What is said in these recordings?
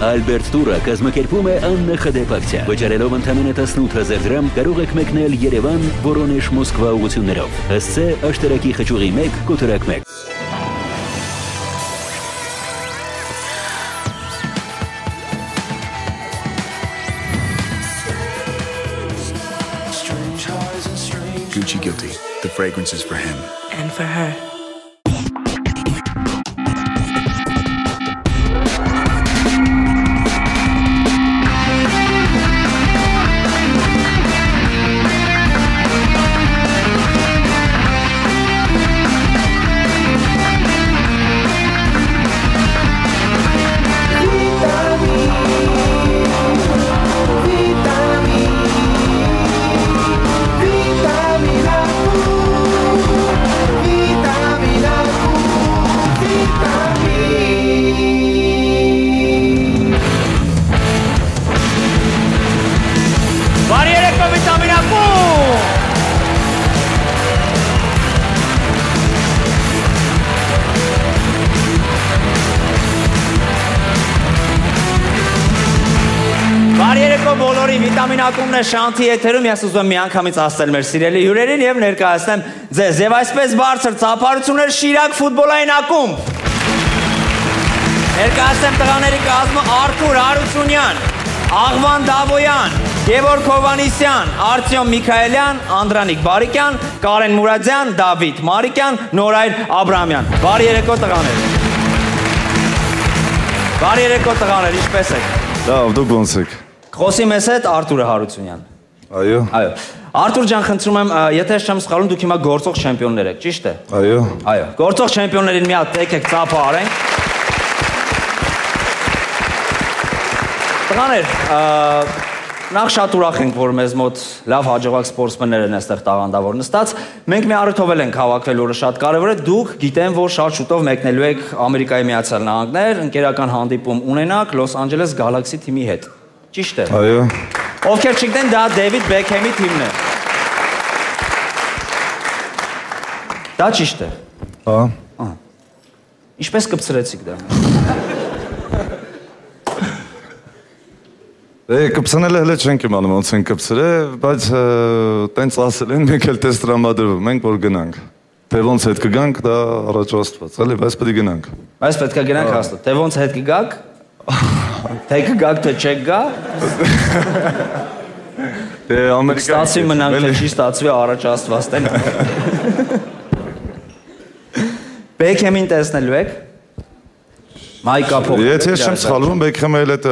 Ալբերտ տուրը կազմակերպում է Աննա Խդեպակցիա։ Վճարելով ընդամենը 18,000 դրամ կարող եք մեկնել Երևան, Վորոնեժ, Մոսկվա ուղղություններով։ Հասցե աշտարակի խճուղի 1 կոտրակ 1։ Gucci Guilty. The fragrance is for him. And for her. Բոլորի վիտամին ակումբն է Շանթի եթերում, ես ուզում եմ միանգամից ասել մեր սիրելի հյուրերին եւ ներկայացնեմ ձեզ եւ այսպես բարձր ծափարություններ Շիրակ ֆուտբոլային ակումբ։ Ներկայացնեմ տղաների կազմը Արթուր Հարությունյան, Աղվան Դավոյան, Գևորգ Հովանիսյան, Արտյոմ Միքայելյան, Անդրանիկ Բարիկյան, Կարեն Մուրադյան, Դավիթ Մարիկյան, Նորայր Աբրամյան։ Բարի երեկո տղաներ։ Բարի երեկո տղաներ, ինչպե՞ս եք։ Լավ, դուք ոնց եք։ Խոսի մեզ հետ Արտուրը Հարությունյան։ Այո։ Այո։ Արտուր ջան, խնդրում եմ, եթե ես չեմ սխալվում, դուք հիմա գործող չեմպիոններ եք, ճիշտ է։ Այո։ Այո։ Գործող չեմպիոններին մի հատ եկեք ծափը արենք։ Տղաներ, նախ շատ ուրախ ենք, որ մեզ մոտ լավ հաջողակ սպորտսմեններ են այստեղ տաղանդավոր նստած։ Մենք մի առիթով ենք հավաքվել, որը շատ կարևոր է։ Դուք գիտեմ, որ շատ շուտով մեկնելու եք Ամերիկայի Միացյալ Նահանգներ, ընկերական հանդիպում ունենաք Լոս Անջելես Գալաքսի թիմի հետ։ Ճիշտ է։ Այո։ Ովքեր չգիտեն, դա Դեվիդ Բեքհեմի թիմն է։ Դա ճիշտ է։ Հա։ Ինչպես կպցրեցիք դա։ Կպցնել հələ չենք իմանում ոնց են կպցրել, բայց տենց ասել են, մենք էլ տես տրամադրվում ենք, որ գնանք։ Թե ոնց հետ կգանք, դա առաջ Աստված, էլի, բայց պետք է գնանք։ Բայց պետք է գնանք հաստատ։ Թե ոնց հետ կգաք։ Թե կգաք, թե չեք գա։ Դե Ամերիկա։ Ստացվի մնանք, թե չի ստացվի, առաջ Աստված տեն։ Բեքհեմին տեսնելու եք։ Մայկա փոխ։ Եթե ես չեմ սխալվում, Բեքհեմը էլ այդ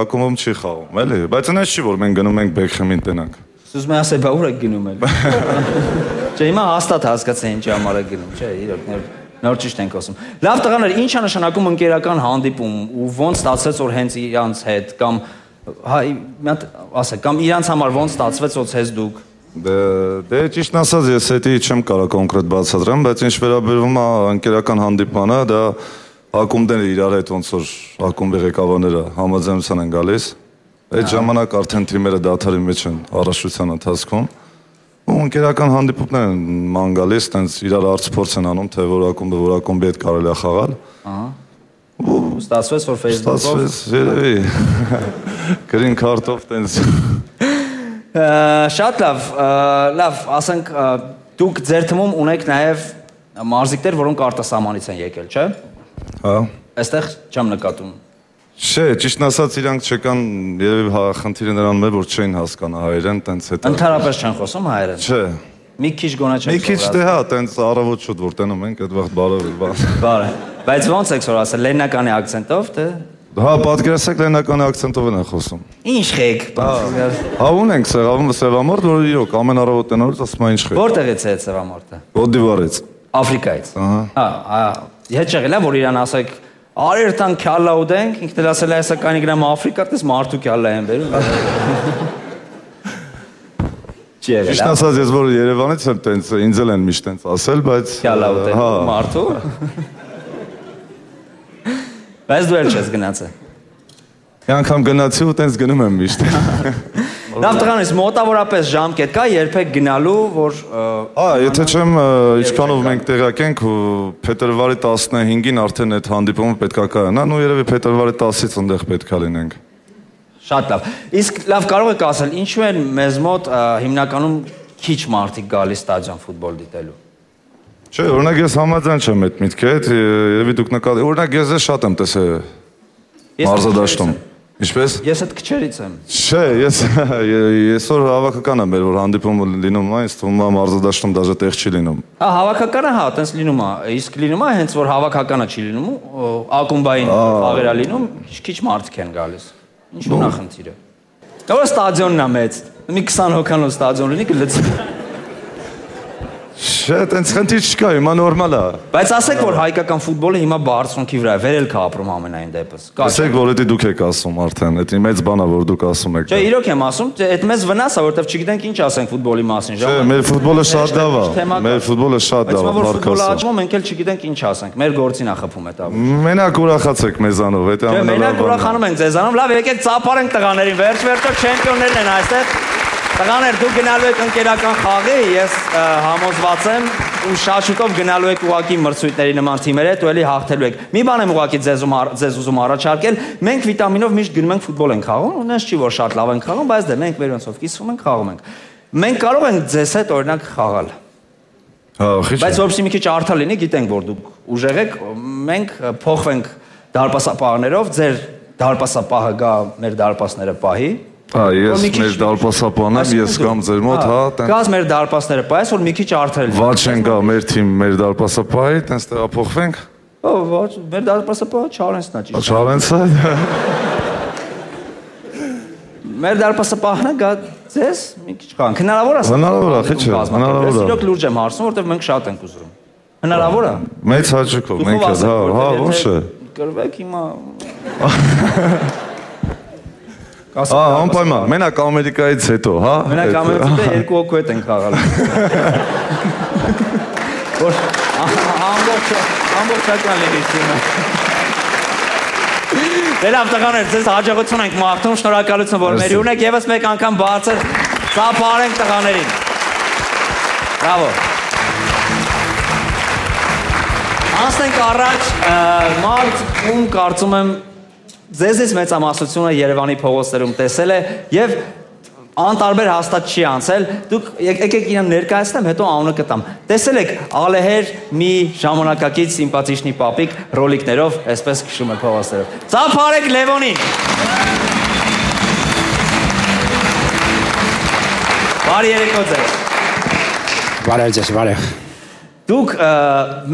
ակումբում չի խաղում, էլի, բայց այնպես չի, որ մենք գնում ենք Բեքհեմին տնանք։ Ուզում եմ ասել, բա ուր եք գնում եք։ Չէ, հիմա հաստատ հասկացա ինչի համար եք գնում, չէ, իրոք նոր ճիշտ ենք ասում։ Լավ տղաներ, ինչ է նշանակում ընկերական հանդիպում ու ոնց ստացվեց որ հենց իրանց հետ կամ հա մի հատ ասեք կամ իրանց համար ոնց ստացվեց որ հենց դուք։ Դե ճիշտն ասած ես էդի չեմ կարող կոնկրետ բացատրեմ, բայց ինչ վերաբերում է ընկերական հանդիպմանը, դա ակումբները իրար հետ ոնց որ ակումբի ղեկավարները համաձայնության են գալիս։ Այդ ժամանակ արդեն թիմերը դադարի մեջ են առաջության ընթացքում։ Ու ընկերական հանդիպումներ են ման գալիս, տենց իրար արցփորձ են անում, թե որ ակումբի հետ կարելի է խաղալ։ Ահա։ Ու ստացվեց որ Facebook-ով։ Ստացվեց, երևի։ Green card-ով տենց։ Շատ լավ, ասենք դուք ձեր թիմում ունեք նաև մարզիկներ, որոնք արտասահմանից են եկել, չէ՞։ Հա։ Այստեղ չեմ նկատում։ Չէ, ճիշտն ասած իրանք չկան, երևի խնդիրը նրանում է, որ չէին հասկանա հայերեն, տենց հետ։ Ընդհանրապես չեն խոսում հայերեն։ Չէ։ Մի քիչ գոնա չեն Մի քիչ դե հա, տենց առավոտ շուտ որ տենում ենք, այդ վաղ բարը։ Բայց ոնց եք որ ասել, լեննականի ակցենտով, թե։ Հա, պատկերացեք լեննականի ակցենտով են խոսում։ Ինչ խեք։ Հա, ունենք սևամորտ, որ իրոք ամեն առավոտ տենալուց ասում է ինչ խեք։ Որտեղից է այդ սևամորտը։ Կոտ-դիվարից։ Աֆրիկայից։ Ահա։ Հա, հետ եղել է որ իրան ասեք Արերտան քյալա ուդենք, ինքն էլ ասել է այսա կանի գրամ Աֆրիկա, տես մարդու քյալա են վերում։ Չի եղել։ Ճիշտ ասած ես որ Երևանից եմ տենց ինձ էլ են միշտ տենց ասել, բայց քյալա ուդենք մարդու։ Բայց դու էլ չես գնացել։ Մի անգամ գնացի ու տենց գնում եմ միշտ։ Լավ տղաներս, մոտավորապես ժամկետ կա երբեք գնալու, որ եթե չեմ ինչքանով մենք տեղյակ ենք, փետրվարի 15-ին արդեն այդ հանդիպումը պետքա կայանա, ու երևի փետրվարի 10-ից այնտեղ պետքա լինենք։ Շատ լավ։ Իսկ լավ կարող եք ասել, ինչու են մեզ մոտ հիմնականում քիչ մարդիկ գալիս ստադիոն ֆուտբոլ դիտելու։ Չէ, օրինակ ես համաձայն չեմ այդ միտքի հետ, երևի դուք նկատի, օրինակ ես շատ եմ տեսել մարզադաշտում։ Ինչպես։ Ես այդ քչերից եմ։ Չէ, այսօր հավաքական է մեր, որ հանդիպումը լինում է, ինձ թվում է մարզադաշտում դաժե տեղ չի լինում։ Հավաքականը հա, տենց լինում է, իսկ լինում է հենց որ հավաքականը չի լինում, ակումբային խաղեր է լինում, քիչ մարդիկ են գալիս։ Ինչու՞ նախնդիրը։ Դա ստադիոնն է մեծ։ Մի 20 հոգանոց ստադիոն լինի կլցի։ Չէ, տենց խնդիր չկա, հիմա նորմալ է։ Բայց ասեք, որ հայկական ֆուտբոլը հիմա բարձունքի վրա է, վերելք է ապրում ամենայն դեպս։ Ասեք, որ դա դուք եք ասում արդեն, դա մեծ բան է, որ դուք ասում եք։ Չէ, իրոք եմ ասում, այդ մեզ վնաս է, որովհետև չգիտենք ինչ ասենք ֆուտբոլի մասին, Չէ, մեր ֆուտբոլը շատ լավ է։ Մեր ֆուտբոլը շատ լավ է, ֆուտբոլը աճում, մենք էլ չգիտենք ինչ ասենք, մեր գործին է խփում այդ ապը։ Մենակ ուրախացեք մեզանով, դա ամենալավ։ Չէ, մենակ ուրախանում ենք ձեզանով, լավ, եկեք ծափարենք տղաներին, վերջ-վերջո չեմպիոններն են այստեղ։ Տղաներ, դուք գնալու եք ընկերական խաղի, ես համոզված եմ, ու շատ շուտով գնալու եք ուղակի մրցույթների նման թիմերի հետ ու էլի հաղթելու եք։ Մի բան եմ ուղակի ձեզ ուզում առաջարկել, մենք վիտամինով միշտ գնում ենք ֆուտբոլ ենք խաղում, ու նենց չի որ շատ լավ ենք խաղում, բայց դե մենք վերոնցով կիսվում ենք, խաղում ենք։ Մենք կարող ենք ձեզ հետ օրինակ խաղալ։ Բայց որպեսզի մի քիչ արդար լինի, գիտենք որ դուք ուժեղ եք, մենք փոխվենք դարպասապահներով, ձեր դարպասապահը գա մեր դարպասները պահի։ Ես մեր դարպասապահն եմ, ես կամ ձեր մոտ, հա, տեն։ Գազ մեր դարպասները պահես, որ մի քիչ արդար լինի։ Վաչեն գա մեր թիմ, մեր դարպասապահի, տենց տեղափոխվենք։ Ոչ, մեր դարպասապահը Չարենցն է ճիշտ։ Չարենցը։ Մեր դարպասապահն է գա ձեզ, մի քիչ խաղանք։ Հնարավոր է։ Հնարավոր է, քիչ է, հնարավոր է։ Իրոք լուրջ եմ հարցնում, որովհետև մենք շատ ենք ուզում։ Հնարավոր է։ Մեծ հաճույքով, մենք էլ, հա, ոչ է։ Կրվեք հիմա։ Անպայման, մենակ Ամերիկայից հետո, հա։ Մենակ Ամերիկայից հետո երկու հոգու հետ ենք խաղալ։ Որ ամբողջական լինի թիմը։ Դե լավ տղաներ, ձեզ հաջողություն ենք մաղթում, շնորհակալություն, որ մեր ունեք, եւս մեկ անգամ բարձր ծափարենք տղաներին։ Բրավո։ Անցնենք առաջ, մարդ ում կարծում եմ ձեզից մեծամասնությունը Երևանի փողոցներում տեսել է եւ անտարբեր հաստատ չի անցել, դուք եկեք իրեն ներկայացնեմ, հետո անունը կտամ։ Տեսել եք ալեհեր մի ժամանակակից սիմպաթիչնի պապիկ ռոլիկներով, այսպես քշում է փողոցներով։ Ծափարեք Լևոնին։ Բարի երեկո ձեզ։ Բարև ձեզ, բարև։ Դուք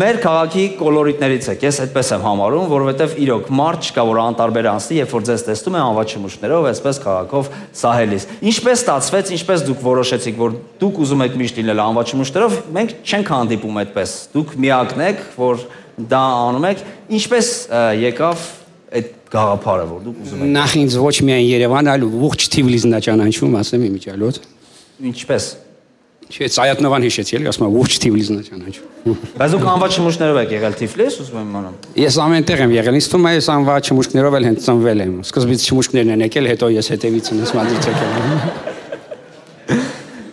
մեր քաղաքի կոլորիտներից եք, ես այդպես եմ համարում, որովհետև իրոք մարդ չկա, որ անտարբեր անցնի, երբ որ ձեզ տեսնում է անվաճ շմուշներով, այսպես քաղաքով սահելիս։ Ինչպես ստացվեց, ինչպես դուք որոշեցիք, որ դուք ուզում եք միշտ լինել անվաճ շմուշներով, մենք չենք հանդիպում այդպես։ Դուք միակն եք, որ դա անում եք։ Ինչպես եկավ այդ գաղափարը, որ դուք ուզում եք։ Նախ ինձ ոչ միայն Երևան, այլ ողջ Թիֆլիսն է ճանաչում, ասեմ իմիջիալոց։ Ինչպես։ Չէ, Ծայատնովան հիշեցի, էլի, ասում եմ ողջ Թիֆլիսն է ճանաչում։ Բայց դուք անվաճ շմուշներով եք եղել Թիֆլիս, ուզում եմ իմանամ։ Ես ամենտեղ եմ եղել, ինձ թվում է ես անվաճ շմուշներով էլ հենց ծնվել եմ։ Սկզբից շմուշներն են եկել, հետո ես հետևից ունես մադրից եկել։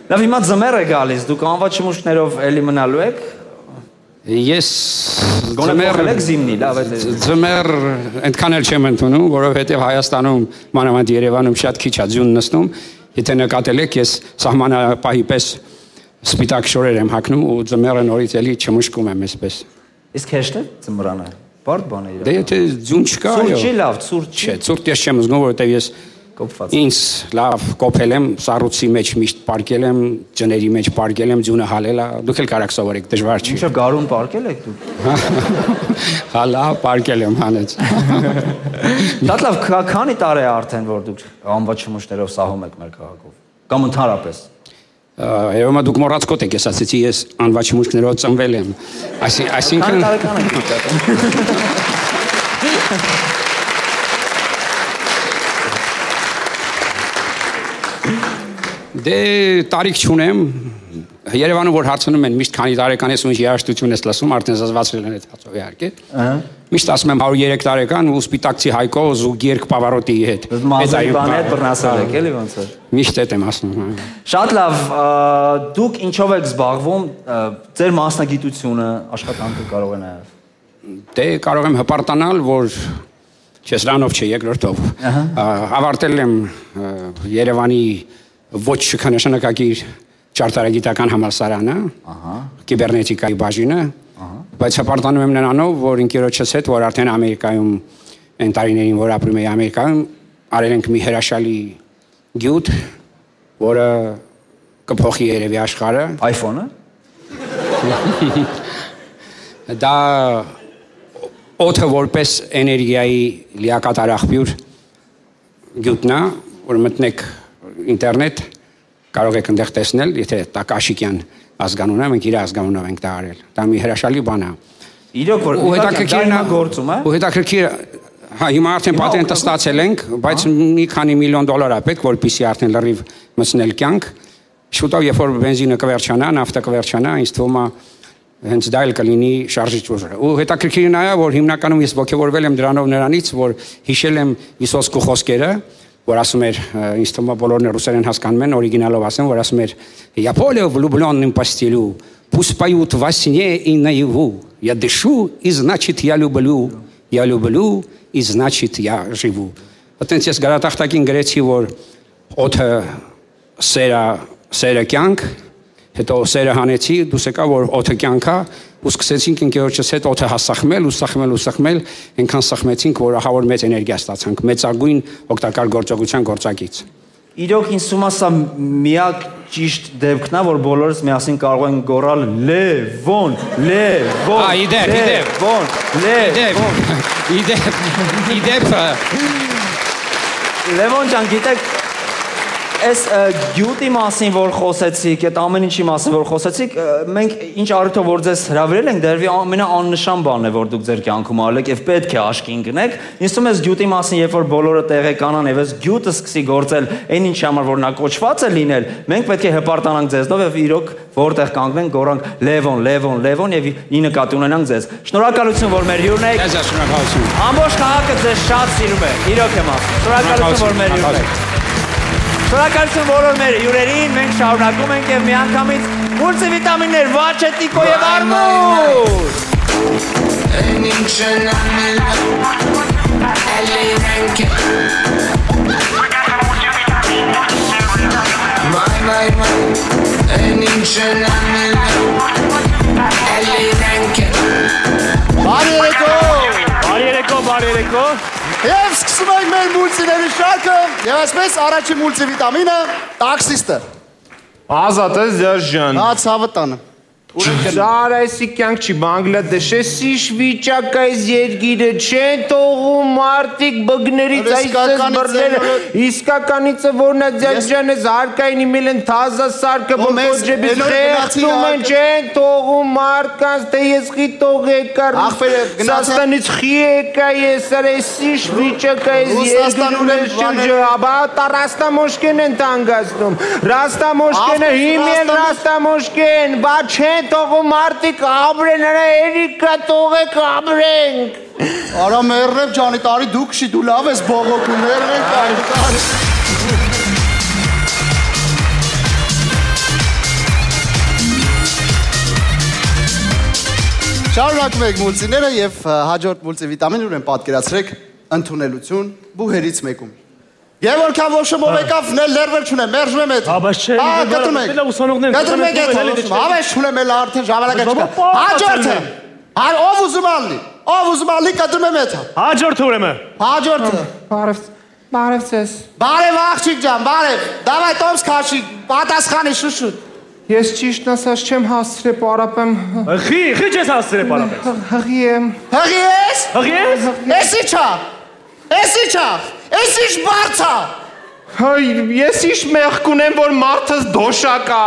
Լավ, հիմա ձմեռ է գալիս, դուք անվաճ շմուշներով էլի մնալու եք։ Ես ձմեռ եք զիմնի, լավ է։ Ձմեռ այնքան էլ չեմ ընդունում, որովհետև Հայաստանում, մանավանդ Երևանում շատ քիչ է ձյուն նստում։ Եթե նկատել եք, ես սահմանապահի պես սպիտակ շորեր եմ հագնում ու ձմեռը նորից էլի չմշկում եմ այսպես։ Իսկ հեշտ է ձմռանը։ Բարդ բան է իրական։ Դե եթե ձյուն չկա, այո։ Ցուրտ չի լավ, ցուրտ չի։ Չէ, ցուրտ ես չեմ զգում, որովհետև ես կոփված։ Ինձ լավ կոփել եմ, սառույցի մեջ միշտ պարկել եմ, ջների մեջ պարկել եմ, ձյունը հալել է, դուք էլ կարաք սովորեք, դժվար չի։ Ինչո՞վ գարուն պարկել եք դուք։ Հալա, պարկել եմ, հանեց։ Շատ լավ, քանի տարի է արդեն, որ դուք անվաճ շմուշներով սահում եք մեր քաղաքով։ Կամ ընդհանրապես։ Երևի դուք մոռացկոտ եք, ես ասեցի, ես անվաճ շմուշներով ծնվել եմ։ Այսինքն տարեկան եք։ Դե տարիք չունեմ, Երևանում որ հարցնում են միշտ քանի տարեկան ես ու ինչ երաժշտություն ես լսում, արդեն զզվացրել են այդ հացով իհարկե։ Միշտ ասում եմ 103 տարեկան ու սպիտակցի Հայկո Զուգերկ Պավարոտի հետ։ Մազերի բան հետ բռնասել եք, էլի ոնց է։ Միշտ այդ եմ ասում։ Շատ լավ, դուք ինչով եք զբաղվում, ձեր մասնագիտությունը, աշխատանքը կարող է նաև։ Դե կարող եմ հպարտանալ, որ չեսրանով չէ երկրորդով։ Ավարտել եմ Երևանի ոչ շքանշանակագիր ճարտարագիտական համալսարանը, կիբեռնետիկայի բաժինը, բայց հպարտանում եմ նրանով, որ ընկերոջս հետ, որ արդեն Ամերիկայում այն տարիներին, որ ապրում էի Ամերիկայում, արել ենք մի հրաշալի գյուտ, որը կփոխի երևի աշխարհը։ iPhone-ը։ Դա օդը որպես էներգիայի լիակատար աղբյուր գյուտն է, որ մտնեք ինտերնետ, կարող եք այնտեղ տեսնել, եթե Տակաշիկյան ազգանունն է, մենք իր ազգանունով ենք դա արել։ Դա մի հրաշալի բան է։ Իրոք որ հետաքրքիր է գործում, է։ Ու հետաքրքիր, հա, հիմա արդեն պատենտը ստացել ենք, բայց մի քանի միլիոն դոլար է պետք, որպեսզի արդեն լրիվ մտցնել կյանք։ Շուտով երբ որ բենզինը կվերջանա, նավթը կվերջանա, ինձ թվում է հենց դա էլ կլինի շարժիչ ուժը։ Ու հետաքրքիրն է, որ հիմնականում ես ողջորվել եմ դրանով նրանից, որ հիշել եմ Վիսոցկու խոսքերը, որ ասում էր, ինձ թվում է բոլորն ռուսերեն հասկանում են, օրիգինալով ասեմ, որ ասում էր «Я поле влюблённым постелю, пусть поют во сне и наяву, я дышу, и значит я люблю и значит я живу». Այդտենց ես գարատախտակին գրեցի, որ օդը սերը կյանք, հետո սերը հանեցի, դուս եկա, որ օդը կյանք է, ու սկսեցինք ընկերոջս հետ օդը սախմել, այնքան սախմեցինք, որ ահա որ մեծ էներգիա ստացանք, մեծագույն օգտակար գործողության գործակից։ Իրոք ինձ թվում է սա միակ ճիշտ դեպքն է, որ բոլորս միասին կարող են գոռալ Լևոն, Լևոն ջան, գիտեք, այս գյուտի մասին, որ խոսեցիք, այդ ամեն ինչի մասին, որ խոսեցիք, մենք ինչ առիթով որ ձեզ հրավիրել ենք, դերվի ամենաաննշան բանն է, որ դուք ձեր կյանքում արել եք, եւ պետք է աչքի ընկնեք։ Ինձ թվում է այս գյուտի մասին, երբ որ բոլորը տեղեկանան եւ այս գյուտը սկսի գործել, այն ինչի համար որ նա կոչված է լինել, մենք պետք է հպարտանանք ձեզնով եւ իրոք որտեղ կանգնենք, գորանք Լևոն եւ ի նկատի ունենանք ձեզ։ Շնորհակալություն, որ մեր հյուրն եք։ Ձեզ շնորհակալություն։ Ամբողջ քաղաքը ձեզ շատ սիրում է։ Իրոք եմ ասում։ Շնորհակալություն, որ մեր հյուրն եք։ Շնորհակալություն բոլոր մեր հյուրերին, մենք շարունակում ենք եւ միանգամից մուլտիվիտամիններ Վաչետիկո եւ Արմուր։ Բարերեկո։ Եվ սկսում ենք մեր մուլտիների շարքը, եւ այսպես առաջին մուլտիվիտամինը տաքսիստը։ Ազատ ես դերժան։ Հա, ցավը տանը։ Սարայսի կյանք չի Բանգլադեշ, սիշ վիճակ այս երկիրը չեն թողում մարդիկ բգներից այսպես բռները, իսկականիցը որն է ձերջան ես հարկային իմել են թազա սարկը, որ կոջեբից խեղտում են, չեն թողում մարդկանց, թե ես խի տող եկար, Սաստանից խի եկա ես, սիշ վիճակ այս երկիրը, ապա Ռաստամոշկեն են տանգացնում, Ռաստամոշկենը հիմեն Ռաստամոշկեն, բա չեն թողում մարդիկ ապրեն, երիկա թողեք ապրենք։ Արա մերնև ջանի տարի դու քշի, դու լավ ես բողոքում, մերնև տարի։ Շարունակում եք մուլտիները և հաջորդ մուլտիվիտամին ուրեն պատկերացրեք ընդունելություն բուհերից մեկում։ Եվ որքան ոշմով եկավ, նել լերվեր չունեմ, մերժում եմ էդ։ Աբաս չէ, կտրում եք էդ, ավես չունեմ էլ արդեն ժամանակա չկա։ Հաջորդը, ով ուզում ալի, կտրում եմ էդ։ Հաջորդը ուրեմն։ Հաջորդը։ Բարև ձեզ։ Բարև աղջիկ ջան, բարև։ Դավայ տոմս քաշի, պատասխանի շուշուտ։ Ես ճիշտ ասած չեմ հասցրել պարապեմ։ Խի չես հասցրել պարապես։ Հղի եմ։ Հղի ես։ Հղի ես։ Էս ինչ բարձա։ Հայ, ես ինչ մեղք ունեմ, որ մարդս դոշակ է։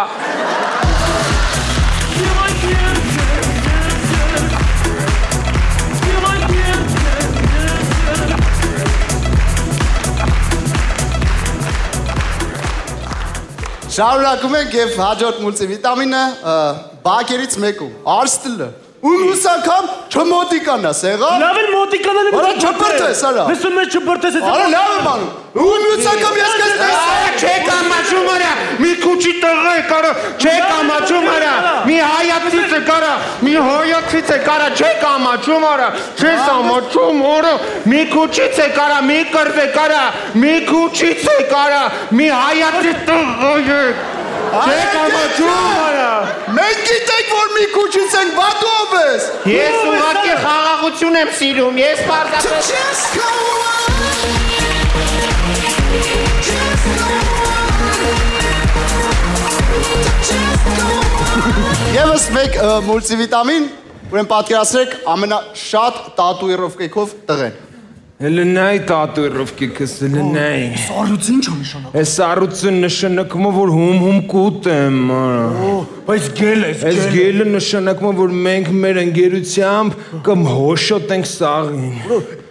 Շարունակում ենք և հաջորդ մուլտիվիտամինը բակերից մեկում, արստլը։ ու մյուս անգամ չմոտիկանաս, եղավ։ Լավ էլ մոտիկանալը Արա չբրտես, արա։ Լսում ես չբրտես։ Արա լավ եմ անում։ Ու մյուս անգամ ես քեզ տեսա։ Չեք ամաչում արա, մի քուչի տղա է կարա, չեք ամաչում արա, մի հայացից է կարա, մի հայացից է կարա, չեք ամաչում արա, չես ամաչում արա, մի քուչից է կարա, մի կրվ է կարա, մի քուչից է կարա, մի հայացից տղա է, չեք ամաչում արա։ Մենք գիտենք, որ մի քուչից ենք, բա դու ով ես։ Ես ուղղակի խաղաղություն եմ սիրում, ես պարզապես Եվս մեկ մուլտիվիտամին, ուրեն պատկերացրեք ամենաշատ տատուիրովկեքով տղեն։ Հելնայ տատուիրովկեքս, հելնայ։ Սառույցը ինչ է նշանակում։ Այս սառույցը նշանակում է, որ հում կուտ եմ, Բայց գել ես, Այս գելը նշանակում է, որ մենք մեր ընկերությամբ կամ հոշոտ ենք սաղին։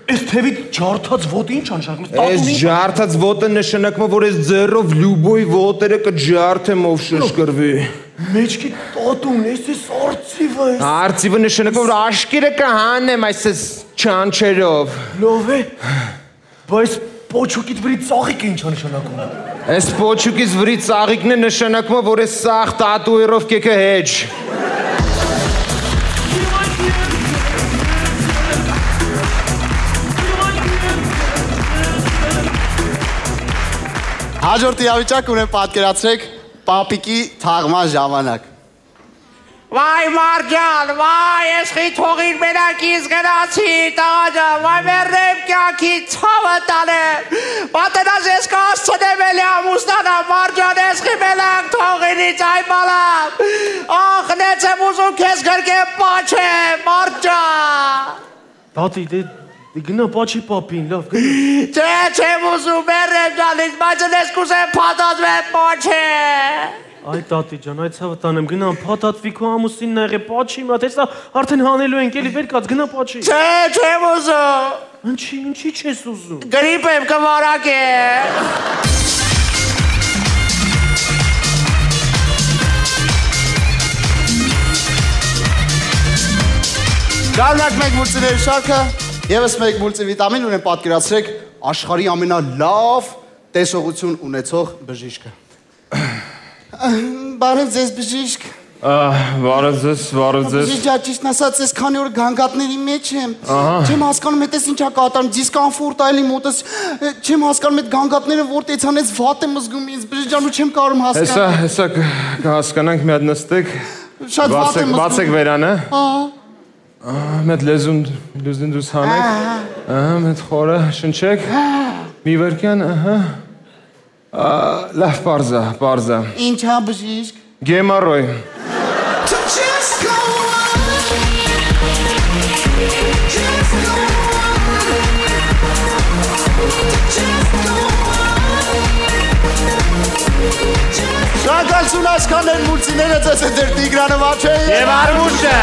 Այս թևի ջարդած ոտը ինչ անշանակում է։ Այս ջարդած ոտը նշանակում է, որ այս ձեռով լյուբոյ ոտերը կջարդեմ ով շշկրվի։ Մեջքի տատուն, ես արծիվը ես։ Արծիվը նշանակում է, որ աշկիրը կհանեմ այս չանչերով։ Լավ է, բայց պոչուկիդ վրի ծաղիկը ինչ անշանակում է։ Այս պոչուկից վրի ծաղիկն է նշանակում է, որ այս սաղ տատուիրովկեքը հեչ։ Հաջորդ իրավիճակ ունեմ պատկերացրեք պապիկի թաղման ժամանակ։ Վայ Մարջան, վայ, ես խիթողին մենակից գնացի, տաղաջան, վայ մերնեմ կյանքի ցավը տանեմ, պատենաս ես կասցնեմ էլի ամուսնանա, Մարջան, ես խիմելակ թողինից, այ բալամ, ախ, նեց եմ ուզում կեզ գրկեմ պաչե, Մարջան։ Տատի, դե գնա պաչի պապին, լավ գնա։ Չէ, չեմ ուզում, մերնեմ ջանից, բայց ես կուզեմ պատածվեմ պաչե։ Այ տատի ջան, այդ ցավը տանեմ, գնամ փաթաթվի քո ամուսինն ա եղե պաչի մա, տեսա արդեն հանելու ենք, էլի վեր կաց, գնա պաչի։ Չէ, չեմ ուզում։ Ինչի չես ուզում։ Գրիպ եմ կվարակեմ։ Գարնակ մեկ մուլտիների շարքը, եվս մեկ մուլտիվիտամին ունեմ պատկերացրեք աշխարհի ամենալավ տեսողություն ունեցող բժիշկը։ Բարև ձեզ բժիշկ։ Բարև ձեզ։ Բժիշկ ճիշտ ասած, ես քանի օր գանգատների մեջ եմ։ Չեմ հասկանում, հետս ինչա կատարում, դիսկոմֆորտ այլի մոտս։ Չեմ հասկանում, այդ գանգատները որտեղից անես վատ եմ զգում ինձ, բժիշկ ջան, ու չեմ կարում հասկանալ։ Հեսա կհասկանանք, մի հատ նստեք։ Շատ վատ եմ զգում։ Բացեք վերանը։ Մետ լեզուն դուս հանեք։ Մետ խորը շնչեք։ Մի վարկյան, լավ պարզա։ Ինչա բժիշկ։ Գեմարոյ։ Շնորհակալություն այսքան մուլտիները ձեզ է դեր Տիգրանը Վաչեի Եվ Արմուշը։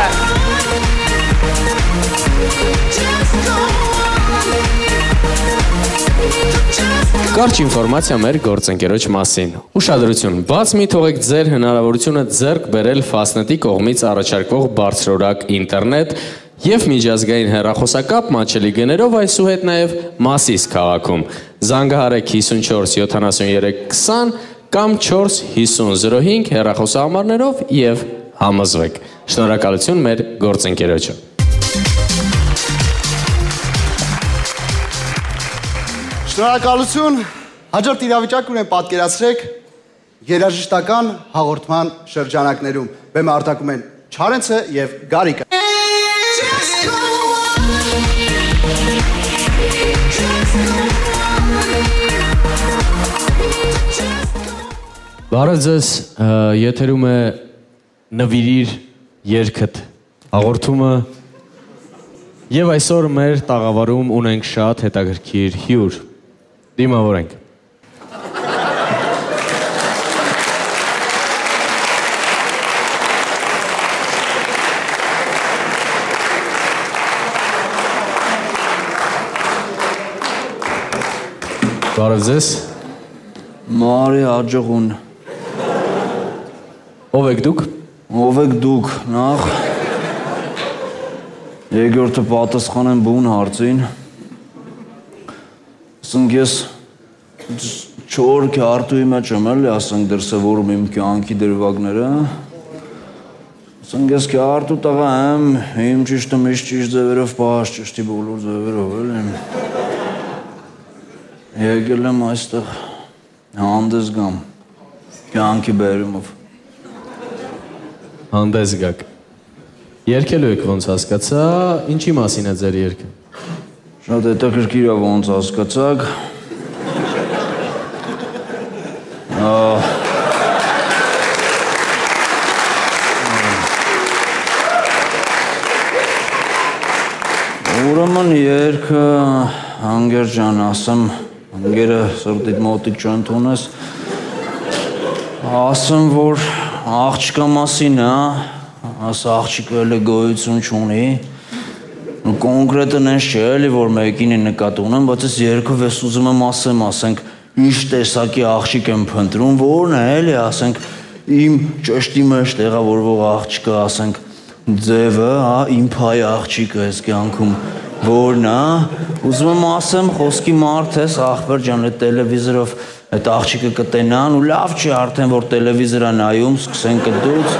Կարճ ինֆորմացիա մեր գործընկերոջ մասին։ Ուշադրություն, բաց մի թողեք ձեր հնարավորությունը ձեռք բերել Fastnet-ի կողմից առաջարկվող բարձրորակ ինտերնետ և միջազգային հեռախոսակապ մատչելի գներով այսուհետ նաև Մասիս քաղաքում։ Զանգահարեք 54 73 20 կամ 45005 հեռախոսահամարներով և համոզվեք։ Շնորհակալություն մեր գործընկերոջը։ Շնորհակալություն, հաջորդ իրավիճակ ունեմ պատկերացրեք երաժշտական հաղորդման շրջանակներում։ Բեմը արտակում են Չարենցը և Գարիկը։ Բարև ձեզ, եթերում է նվիրիր երգդ հաղորդումը և այսօր մեր տաղավարում ունենք շատ հետաքրքիր հյուր, դիմավորենք։ Բարև ձեզ։ Մարի աջողուն։ Ով եք դուք։ Ով եք դուք, նախ։ Երկրորդը պատասխանեմ բուն հարցին։ Ասենք ես 4 քարտուի մեջ եմ էլի, ասենք դրսևորում իմ կյանքի դրվագները։ Ասենք ես քարտու տղա եմ, իմ ճիշտը միշտ ճիշտ ձևերով պահած, ճիշտի բոլոր ձևերով էլի։ Եկել եմ այստեղ հանդես գամ, կյանքի բերումով։ Հանդես գաք։ Երկելու եք ոնց հասկացա, ինչի մասին է ձեր երկը։ Շատ հետաքրքիր է ոնց հասկացաք։ Ուրեմն երկը հանգեր ջան ասեմ, հանգերը սրտիդ մոտիկ չընդունես, ասեմ, որ աղջկա մասին է, աս աղջիկը էլ է գոյություն չունի, կոնկրետը նենց չէ էլի, որ մեկին է նկատ ունեմ, բայց ես երկով ես ուզում եմ ասեմ, ասենք, ինչ տեսակի աղջիկ եմ փնտրում, որն է էլի, ասենք, իմ ճշտի մեջ տեղավորվող աղջիկը, ասենք, ձևը, իմ փայ աղջիկը ես կյանքում, որն է, ուզում եմ ասեմ, խոսքի մարդ ես, ախպեր ջան, այդ տելևիզորով այդ աղջիկը կտենան ու լավ չի արդեն, որ տելևիզորա նայում, սկսեն կդուց,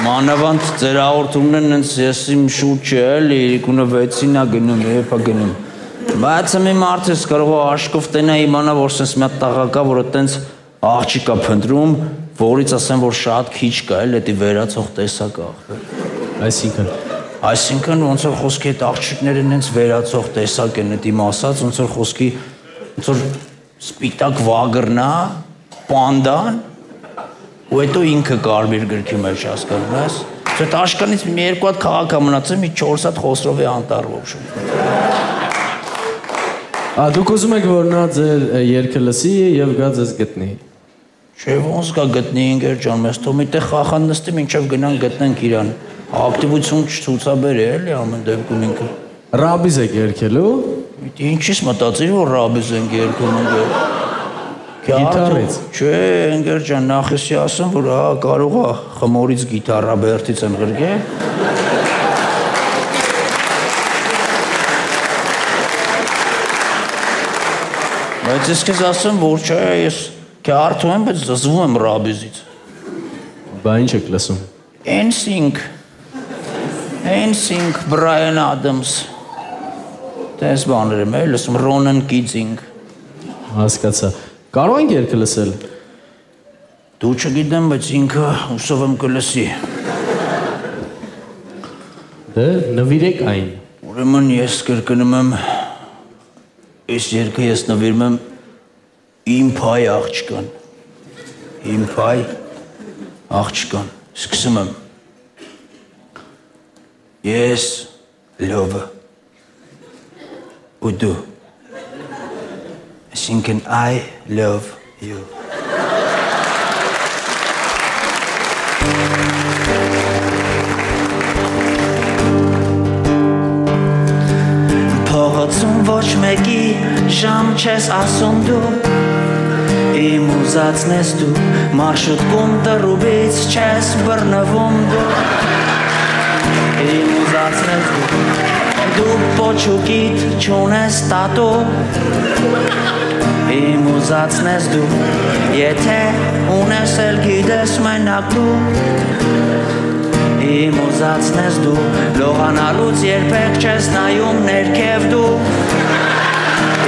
մանավանդ ձեր հաղորդումն են նենց ես իմ շուտ չէ էլի, իրիկունը 6-ին է գնում, երբ է գնում, բայց մի մարդ ես կարող է աշկով տենա իմանա, որ սենց մի հատ տաղակա, որ այդտենց աղջիկ է փնտրում, որից ասեմ, որ շատ քիչ կա էլ, էդի վերացող տեսակ աղբեր։ Այսինքն ոնց որ խոսքի այդ աղջիկները նենց վերացող տեսակ են, էդ իմ ասած, ոնց որ խոսքի, ոնց որ սպիտակ վագրնա, պանդան, ու հետո ինքը կարմիր գրքի մեջ հասկանում ես, այդ աշկանից մի երկու հատ քաղաք է մնացել, մի 4 հատ Խոսրովի անտառով շուտ։ Դուք ուզում եք, որ նա ձեր երկը լսի և գա ձեզ գտնի։ Չէ, ոնց կա գտնի ինգեր ջան, մեզ թող մի տեղ խախան նստի, մինչև գնան գտնենք իրան, ակտիվություն չցուցաբեր է էլի ամեն դեպքում ինքը։ Ռաբիզ եք երկելու։ Ինչիս մտածիր, որ ռաբիզ ենք երկում ինգեր։ Գիտարից։ Չէ, ինգեր ջան, նախ եսի ասեմ, որ կարող է խմորից գիտարա բերդից եմ գրգե։ Բայց ես կեզ ասեմ, որ չէ, ես քարտու եմ, բայց զզվում եմ ռաբիզից։ Բա ինչ եք լսում։ NSYNC, Brian Adams, տես բաներ եմ լսում, Ronan Keating։ Հասկացա, կարող ենք երկը լսել։ Դու չգիտեմ, բայց ինքը ուսով եմ կլսի։ Դե նվիրեք այն։ Ուրեմն ես կրկնում եմ, այս երկը ես նվիրում եմ իմ փայ աղջկան, իմ փայ աղջկան, սկսում եմ, ես լովը, ու դու, այսինքն I love you. Փողոցում ոչ մեկի ժամ չես ասում դու, իմ ուզածն ես դու, մարշրուտքում տրուբից չես բռնվում դու, իմ ուզածն ես դու պոչուկիդ չունես տատու, իմ ուզածն ես դու, եթե ունես էլ գիտես մենակ դու, իմ ուզածն ես դու, լողանալուց երբեք չես նայում ներքև դու,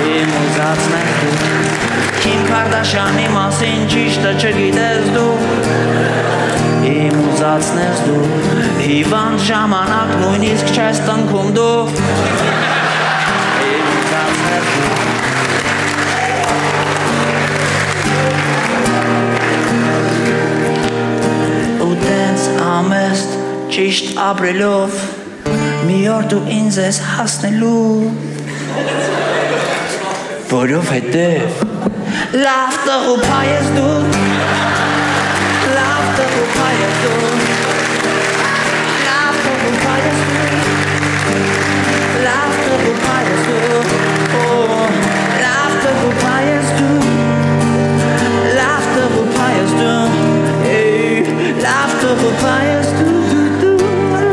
իմ ուզածն ես դու, Քիմ Քարդաշյանի մասին ճիշտը չգիտես դու, իմ ուզածն ես դու, հիվանդ ժամանակ նույնիսկ չես տնքում դու, իմ ուզածն ես դու, ու տենց ամեստ ճիշտ ապրելով, մի օր դու ինձ ես հասնելու, որով հետև Love the payas do, love the payas do, love the payas do, love the payas do, oh, love the payas do, love the payas do, hey, love the payas do,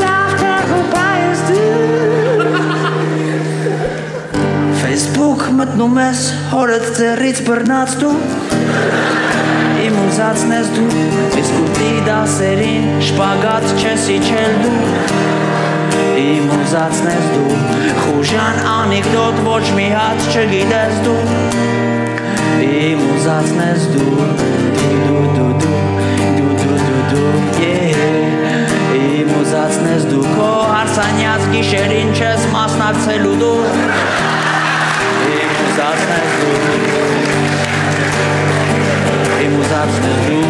love the Կանգնում ես հորդ ձեռից բռնած դու Իմ ուզածն ես դու Իսկ ուտի դասերին շպագատ չես իջել դու Իմ ուզածն ես դու Խուժան անիկդոտ ոչ մի հատ չգիտես դու Իմ ուզածն ես դու Իմ ուզածն ես դու Քո հարսանյաց գիշերին չես մասնակցելու դու Իմ ուզածն ես դու Իմ ուզածն ես դու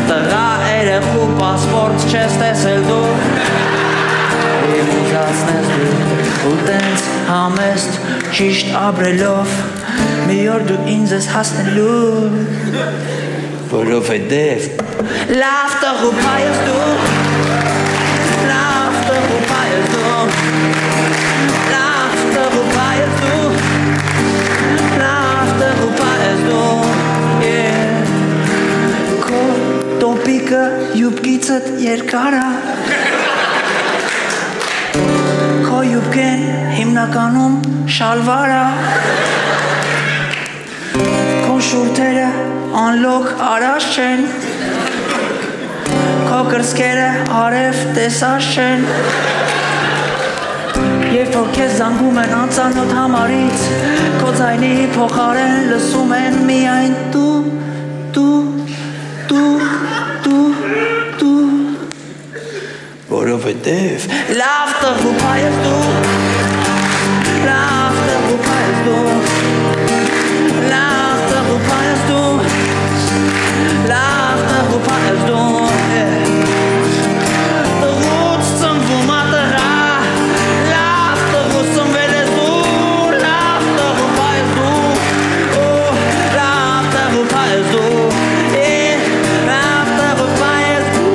Տղա երեխու պասպորտ չես տեսել դու Իմ ուզածն ես դու Ու տենց համեստ ճիշտ ապրելով Մի օր դու ինձ ես հասնելու Որովհետև Լավ տղուպա ես դու Լավ տղուպա ես դու Լավ տղուպա ես դու Լավ տղուպա ես դու Քո տոպիկը յուբկիցդ երկարա Քո յուբկեն հիմնականում շալվարա Քո շուրթերը անլոք արաշ չեն Քո կրսկերը արև տեսաշ չեն Երբ որ քեզ զանգում են անծանոթ համարից Քո ձայնի փոխարեն լսում են միայն դու Որովհետև լավ տղուպա ես դու Լավ տղուպա ես դու Լավ տղուպա ես դու Լավ տղուպա ես դու Տղուց ծնվում ա տղա Լավ տղուց ծնվել ես դու Լավ տղուպա ես դու Լավ տղուպա ես դու Լավ տղուպա ես դու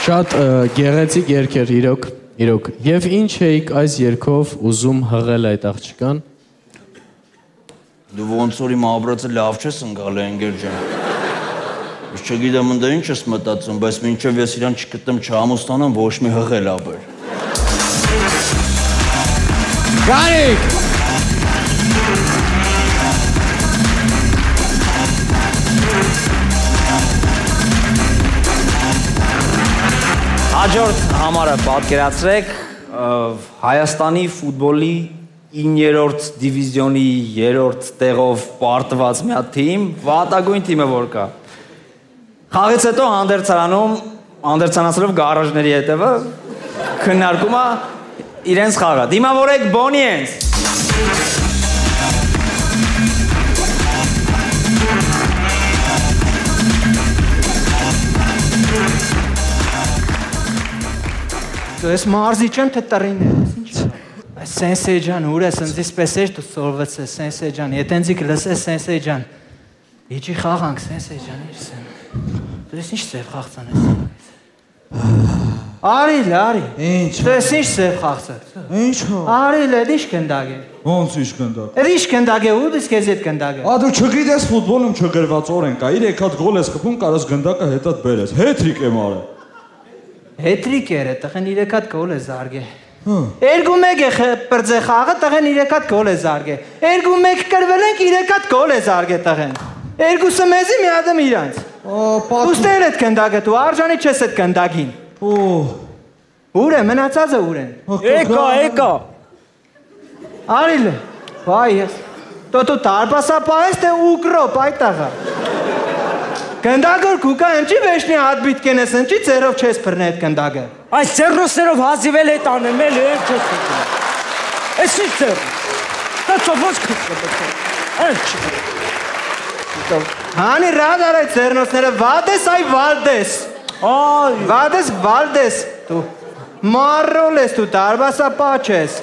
Շատ գեղեցիկ երգ էր իրոք Եվ ինչ էիք այս երգով ուզում հղել այդ աղջկան Դու ոնց որ իմ ապրածը լավ չես ընկալ ընկեր ջան Ես չգիտեմ ընդ ինչ ես մտածում բայց մինչև ես իրան չգտնեմ չհամոստանամ ոչ մի հղել ապր Գարիկ Հաջորդ համարը պատկերացրեք Հայաստանի ֆուտբոլի 9-րդ դիվիզիոնի 3-րդ տեղով պարտված մի հատ թիմ, վատագույն թիմը որ կա։ Խաղից հետո հանդերձանացելով գարաժների հետևը քննարկում է իրենց խաղը։ Դիմավորեք Բոնիենց։ Ես մարզի չեմ թե տրին ես, ինչ Սենսեյ ջան, ուր ես ընձիս պես էր դու սորվեց ես, Սենսեյ ջան, եթե ընձիկ լսես Սենսեյ ջան, իջի խաղանք, Սենսեյ ջան, իրս եմ, դու ես ինչ սև խաղցան ես, արիլ, դու ես ինչ սև խաղցան, ինչ հո, արիլ, էդ ինչ կնդագ է, ոնց ինչ կնդագ, էդ ինչ կնդագ է, ու դիս կեզ ետ կնդագ է, դու չգիտես ֆուտբոլում չգրված օրեն կա, 3 հատ գոլ ես կպում, կարաս գնդակը հետատ բերես, հետրիկ եմ արը, Հետրիկ էր է, տղեն 3 հատ գոլ է զարգե։ 2-1 է պրձե խաղը, տղեն 3 հատ գոլ է զարգե։ 2-1 կրվել ենք 3 հատ գոլ է զարգե տղեն։ 2-ը մեզի մի հատը իրանց։ Ուստեր էդ կնդագը դու արժանի չես էդ կնդագին։ Ուր է, մնացածը ուր են։ Եկա։ Արիլ է, վայ ես։ Դու տարբասապահես թե ուկրոպ այ տղա։ Կնդագոր կուկա ընչի վեշնի հատ բիտկեն ես ընչի ծերով չես պրնե էդ կնդագը։ Այս ծերրոսերով հազիվել էտ անեմ էլ չես պրնե։ Էս ինչ ձեր։ Դա ծովոց քծը։ Այս։ Hani rad aray ձեռնոցները Վադես այ Վալդես։ Այ Վադես Վալդես դու մարրոլ ես դու դարբասապաչ ես։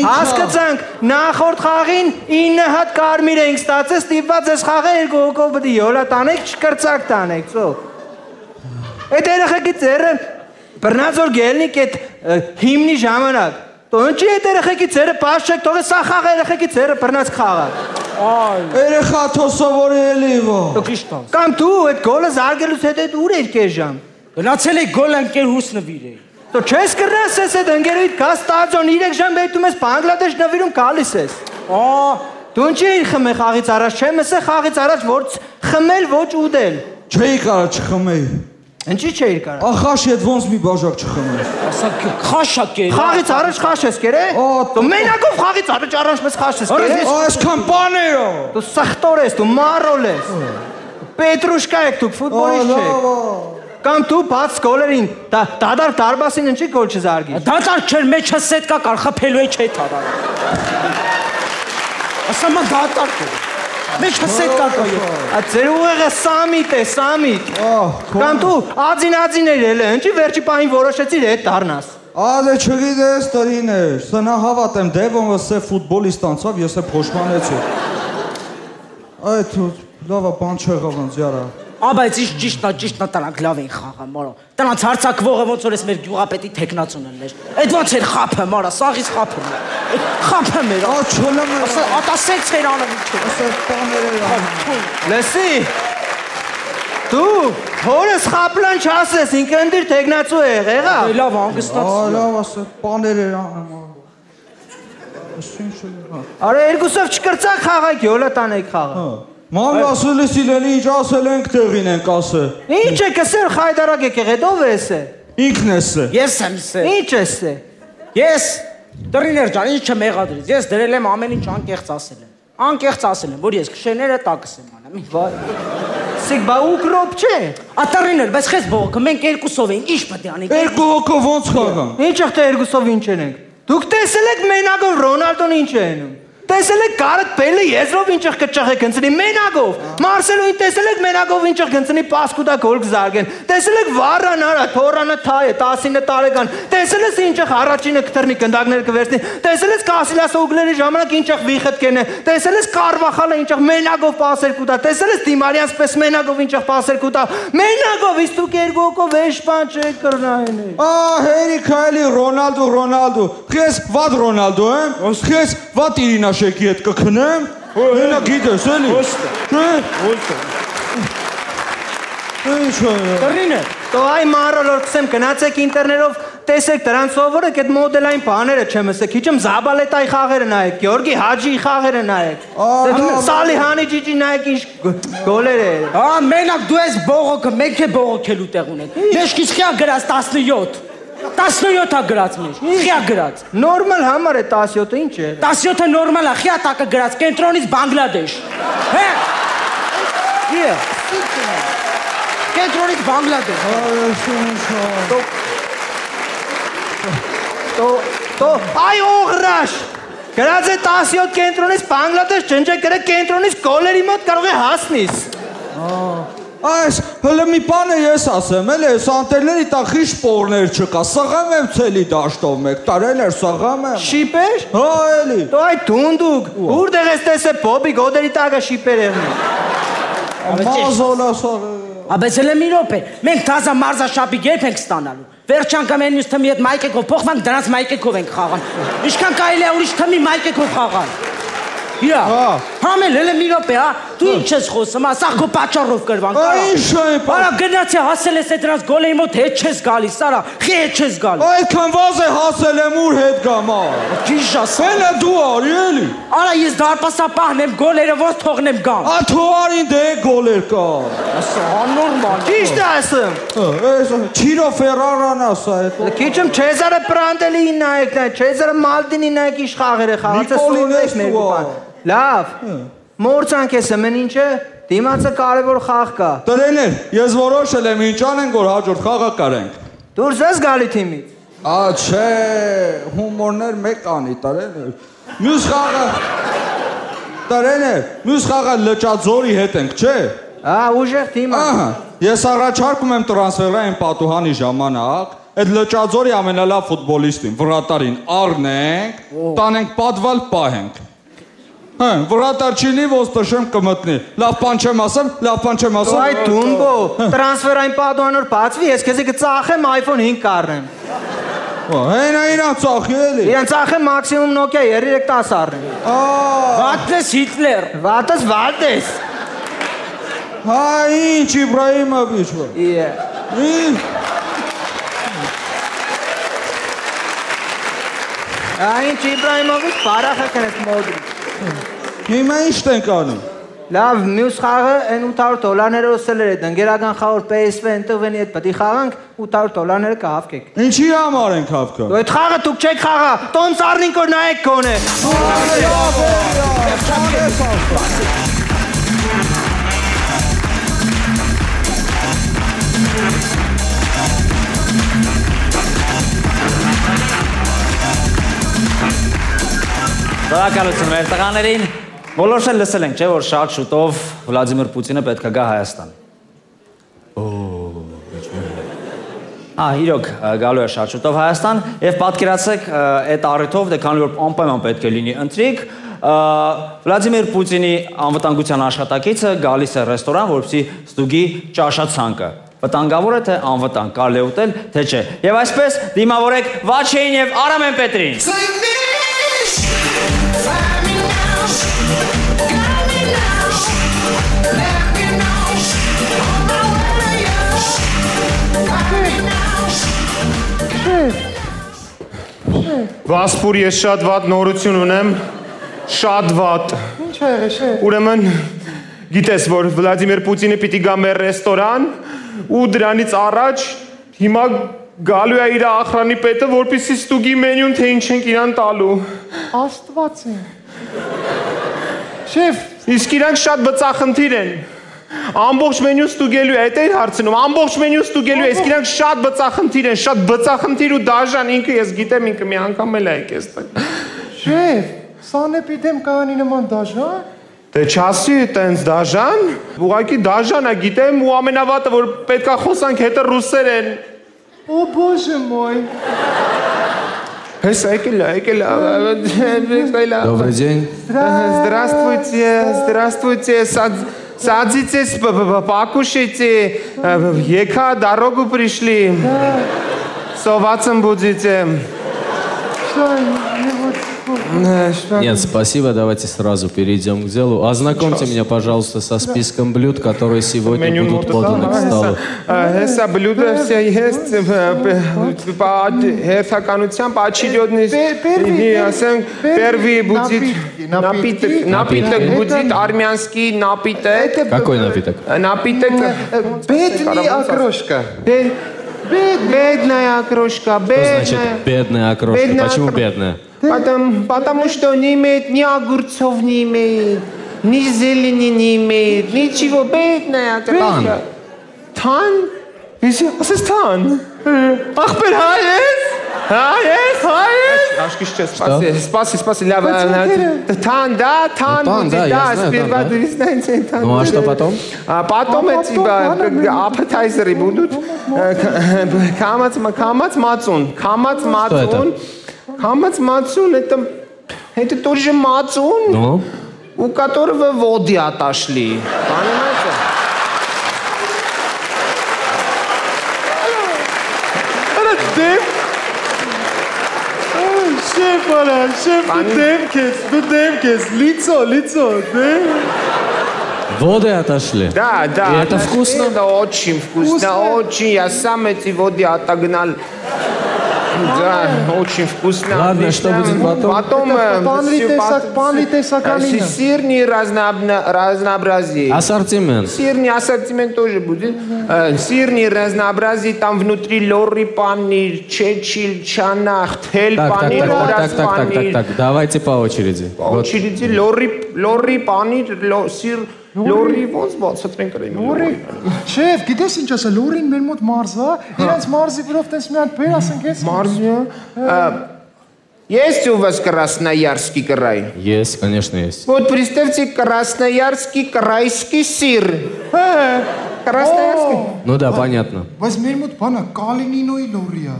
Հասկացանք նախորդ խաղին 9 հատ կարմիր ենք ստացել ստիպված ես խաղը 2 հոգով պետք է յոլա տանեք չկրծակ տանեք ծո։ Այդ երեխեքի ծերը բռնածոր գելնիկ այդ հիմնի ժամանակ Դու ինչի այդ երեխեքի ծերը պաշ չեք թողել սա խաղը երեխեքի ծերը բռնած խաղը։ Այ երեխա թոսավորի էլի ո։ Դու ճիշտ ես։ Կամ դու այդ գոլը զարգելուց հետո ուր էր կես ժամ։ Գնացել եք գոլ ընկեր հուս նվիրեի։ Դու չես կրնաս ես այդ ընկերուդ գա ստադիոն 3 ժամ բերում ես Բանգլադեշ նվիրում գալիս ես։ Դու ինչի խմե խաղից առաջ չեմ ասե խաղից առաջ որ խմել ոչ ուդել։ Չէի կարա չխմեի։ Ինչի չէիր կարա։ Ախաշ հետ ոնց մի բաժակ չխմես։ Ասա խաշա կեր։ Խաղից առաջ խաշ ես կերե։ Դու մենակով խաղից առաջ մեզ խաշ ես կերե։ Այսքան բաներ։ Դու սախտոր ես, դու մարոլ ես։ Պետրուշկա եք դուք ֆուտբոլիստ չեք։ Կամ դու բաց գոլերին դադար դարբասին ինչի գոլ չզարգի։ Դադար չէր մեջը սետ կա կար խփելու է չէ թարա։ Ասա մա դադար չէ։ Մեջը սետ կա կա։ Ձեր ուղեղը սամիտ է, սամիտ։ Կամ դու ածին էր ելը, ինչի վերջի պահին որոշեցիր հետ դառնաս։ Ադե չգիտես տրիներ, սնա հավատեմ դևոն վսե ֆուտբոլիստ անցավ, ես է փոշմանեցի։ Այդ լավա բան չեղավ ոնց յարա։ Բայց ճիշտ է տրանք լավ են խաղը, մորա։ Տրանց հարցակվողը ոնց որ էս մեր գյուղապետի տեխնացունն էր։ Այդ ոնց էր խափը, մորա, սաղից խափը։ Խափը մեր։ Չոլամ։ Ատասեց էր անում ինչ։ Ասա բաներ էր։ Լսի։ Դու հորս խափլան չասես, ինքը ընդիր տեխնացու է եղա։ Լավ անգստացի։ Լավ ասա բաներ էր անում։ Արա երկուսով չկրծակ խաղայք, յոլա տանեք խաղը։ Ման ասել ես իլելի ինչ ասել ենք տեղին ենք ասել։ Ինչ եք ասել խայդարակ եկեղ հետով ես է։ Ինքն ես է։ Ես եմ սե։ Ինչ ես է։ Ես տրիներ ջան ինչ չմեղադրից։ Ես դրել եմ ամեն ինչ անկեղծ ասել եմ։ Անկեղծ ասել եմ, որ ես քշեները տակս եմ անեմ։ Վայ։ Սիկ բա ուկրոպ չէ։ Ատարիներ, բայց խես բողոքը մենք երկուսով ենք, ինչ պետք է անենք։ Երկու հոգով ոնց խաղան։ Ինչ եղտե երկուսով ինչ ենք։ Դուք տեսել եք մենակով Ռոնալդոն ինչ է անում։ Տեսել եք Գարեթ Բեյլը եզրով ինչեղ կճղ է գնցնի մենակով։ Մարսելոին տեսել եք մենակով ինչեղ գնցնի պասկուտա գոլ կզարգեն։ Տեսել եք Վարան արա, Թորանը թայ է 19 տարեկան։ Տեսել ես ինչեղ առաջինը կտրնի գնդակներ կվերցնի։ Տեսել ես Կասիլյաս Օգլերի ժամանակ ինչեղ վիխտ կենե։ Տեսել ես Կարվախալը ինչեղ մենակով պասեր կուտա։ Տեսել ես Դիմարյանս պես մենակով ինչեղ պասեր կուտա։ Մենակով իսկ դուք երկու հոգով էշպան չեք կրնային։ Հերի քայլի Ռոնալդո։ Քես վատ Ռոնալդո, քես վատ Իրինա Շեկի հետ կքնեմ, հենա գիտես էլի։ Տրինը, տո այ մարոլոր կսեմ գնացեք ինտերներով, տեսեք դրանց սովորեք այդ մոդելային բաները չեմ ասեք, քիչմ Զաբալետայի խաղերը նայեք, Գյորգի Հաջիի խաղերը նայեք, Սալիհանի ջիջի նայեք ինչ գոլեր է։ Մենակ դու ես բողոքը, մենք է բողոքելու տեղ ունենք, մեջքից խիա գրած 17 17-ա գրած մեջ, խիա գրած։ Նորմալ համար է 17-ը ինչ է։ 17-ը նորմալ է, խիա տակը գրած, կենտրոնից Բանգլադեշ։ Հե։ Իե։ Կենտրոնից Բանգլադեշ։ Տո, այ օղրաշ։ Գրած է 17 կենտրոնից Բանգլադեշ, ջնջեք գրեք կենտրոնից գոլերի մոտ կարող է հասնիս։ Այս հələ մի բան է ես ասեմ, էլի այս անտերների տա խիշ պորներ չկա, սղամ եմ ցելի դաշտով մեկ, տարել էր սղամ եմ։ Շիպեր։ Հա էլի։ Դու այդ դունդուկ, որտեղ ես տեսե Բոբի գոդերի տակը շիպեր եղնի։ Մազոլա սաղ։ Բայց հələ մի րոպե, մենք թազա մարզաշապիկ երբ ենք ստանալու։ Վերջ անգամ են մյուս թմի հետ մայկեքով փոխվանք, դրանց մայկեքով ենք խաղան։ Ինչքան կարելի է ուրիշ թմի մայկեքով խաղան։ Իա, համել հələ մի րոպե, հա, դու ինչ ես խոսում, սա քո պատճառով կրվան, կարա։ Ինչ է, արա գնացի հասել ես այդ դրանց գոլեի մոտ հետ չես գալիս, արա, խի հետ չես գալիս։ Այդքան վազ է հասել եմ ուր հետ գամ, ճիշտ ասա։ Հենա դու արի էլի։ Արա ես դարպասապահն եմ, գոլերը ոնց թողնեմ գամ։ Թողարին դե գոլեր կա։ Ասա, աննորմալ։ Ճիշտ է ասում։ Այս Չիրո Ֆերարան ասա այդ։ Քիչմ Չեզարը Պրանտելին նայեք, Չեզարը Մալդինին նայեք ինչ խաղեր է խաղացել։ Լավ, մորցանք ես մեն ինչը, դիմացը կարևոր խաղ կա։ Տրեներ, ես որոշել եմ ինչ անենք, որ հաջորդ խաղը կարենք։ Դուրս ես գալի թիմից։ Չէ, հումորներ մեկ անի, տրեներ։ Մյուս խաղը Տրեներ, մյուս խաղը Լճաձորի հետ ենք, չէ։ Ուժեղ թիմ է։ Ես առաջարկում եմ տրանսֆերային պատուհանի ժամանակ այդ Լճաձորի ամենալավ ֆուտբոլիստին, վրատարին առնենք, տանենք պատվալ պահենք։ Վրատար չինի, ոնց տշեմ կմտնի։ Լավ բան չեմ ասեմ, լավ բան չեմ ասեմ։ Այ Դումբո, տրանսֆերային պատուհանոր բացվի, ես քեզ կծախեմ iPhone 5 կառնեմ։ Հենա իրան ծախի էլի։ Իրան ծախեմ մաքսիմում Nokia 3310 առնեմ։ Վատես Հիտլեր։ Վատես Վալդես։ Հա ինչ Իբրահիմովիչ։ Ինչ Իբրահիմովիչ, բարախը կնես մոդրի։ Հիմա ինչ ենք անում։ Լավ, մյուս խաղը այն $800 ոսել էր, ընկերական խաղոր PSV ընտվենի հետ պետք է խաղանք, $800 կհավքեք։ Ինչի համար ենք հավքա։ Այդ խաղը դուք չեք խաղա, տոն ծառնին կոր նայեք կոնե։ Շնորհակալություն մեր տղաներին։ Բոլորս էլ լսել ենք, չէ՞ որ շատ շուտով Վլադիմիր Պուտինը պետք է գա Հայաստան։ Իրոք գալու է շատ շուտով Հայաստան եւ պատկերացեք այդ առիթով դե քանի որ անպայման պետք է լինի ընթրիք Վլադիմիր Պուտինի անվտանգության աշխատակիցը գալիս է ռեստորան, որպեսզի ստուգի ճաշացանկը։ Վտանգավոր է թե անվտանգ, կարելի է ուտել, թե չէ։ Եվ այսպես դիմավորեք Վաչեին եւ Արամեն Պետրին։ Վասպուր, ես շատ վատ նորություն ունեմ, շատ վատ։ Ինչ է եղել, շեֆ։ Ուրեմն, գիտես, որ Վլադիմիր Պուտինը պիտի գա մեր ռեստորան ու դրանից առաջ հիմա գալու է իր ախրանի պետը, որպեսզի ստուգի մենյուն, թե ինչ ենք իրան տալու։ Աստված է։ Շեֆ, իսկ իրանք շատ բծախնդիր են։ Ամբողջ մենյու ստուգելու է, այդ էի հարցնում, ամբողջ մենյու ստուգելու է, իսկ իրանք շատ բծախնդիր են, շատ բծախնդիր ու դաժան, ինքը ես գիտեմ, ինքը մի անգամ էլ է եկես տակ։ Շեֆ, սանեպիդեմ կայանի նման դաժան։ Դե չասի տենց դաժան, ուղղակի դաժան է գիտեմ ու ամենավատը, որ պետքա խոսանք հետը ռուսերեն։ О, боже мой. Добрый день. Здравствуйте, здравствуйте. Садитесь, покушайте. Ека, дорогу пришли. Соваться будете. Нет, спасибо, давайте сразу перейдем к делу. Ознакомьте меня, пожалуйста, со списком блюд, которые сегодня будут поданы к столу. Это блюдо все есть по херсакануцам, по очередности. Первый будет напиток будет армянский напиток. Какой напиток? Напиток. Бедная окрошка. Бедная окрошка, Что значит бедная окрошка? Почему бедная? Потому что не имеет ни огурцов, не имеет, ни зелени не имеет, ничего, бедная окрошка. Тан? Was ist Тан? Ах, Спасибо. Тан, да, сперва Ну а что потом? Потом эти аппетайзеры будут. Камац мацун. Камац мацун это тоже мацун, ну? У которого воды отошли. Понимаете? Шеф, демкес, лицо, да? Воды отошли? Да. И это вкусно? Это очень вкусно, очень. Я сам эти воды отогнал. Да, очень вкусно. Ладно, что будет потом? Потом сырный разнообразие. Ассортимент. Сырный ассортимент тоже будет. Сырный разнообразие, там внутри лори панир, чечил, чанах, тель панир, раз панир. Так, давайте по очереди. По очереди лори панир, сыр. Լորի ոնց բացատրենք կրեմ։ Լորի, շեֆ, գիտես ինչ ասա, լորին մեր մոտ մարզ է, իրանց մարզի վրով տես մի հատ բեր ասենք ես։ Մարզը։ Есть у вас Красноярский край? Есть, конечно, есть. Вот представьте, Красноярский крайский сыр. Красноярский. Ну да, понятно. Возьмем вот пана Калинино и Лория.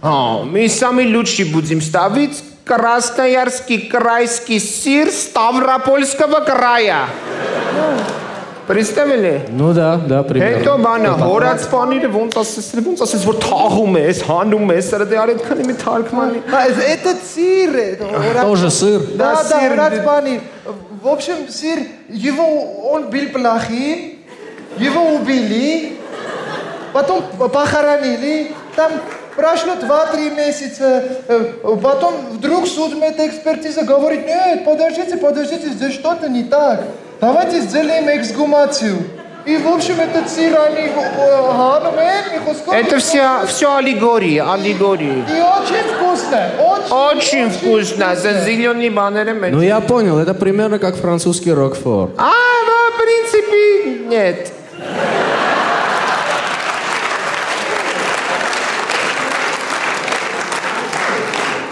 Мы самый лучший будем ставить Красноярский крайский сыр Ставропольского края. Представили? Ну да, примерно. Это бана, հորած բանիրը ոնց ասես որ թաղում ես, հանում ես, սրա դե արդ քանի մի թարգմանի։ Это сыр. Тоже сыр. Да, հորած բանի։ В общем, сыр, его он бил плохим, его убили, потом похоронили, там прошло 2-3 месяца, потом вдруг судмедэкспертиза говорит, нет, подождите, здесь что-то не так. Давайте сделаем эксгумацию. И, в общем, этот сыр, они это все аллегории. И очень вкусно. Очень вкусно. За зеленые баннеры. Ну, я понял, это примерно как французский рокфор. Ну, в принципе, нет.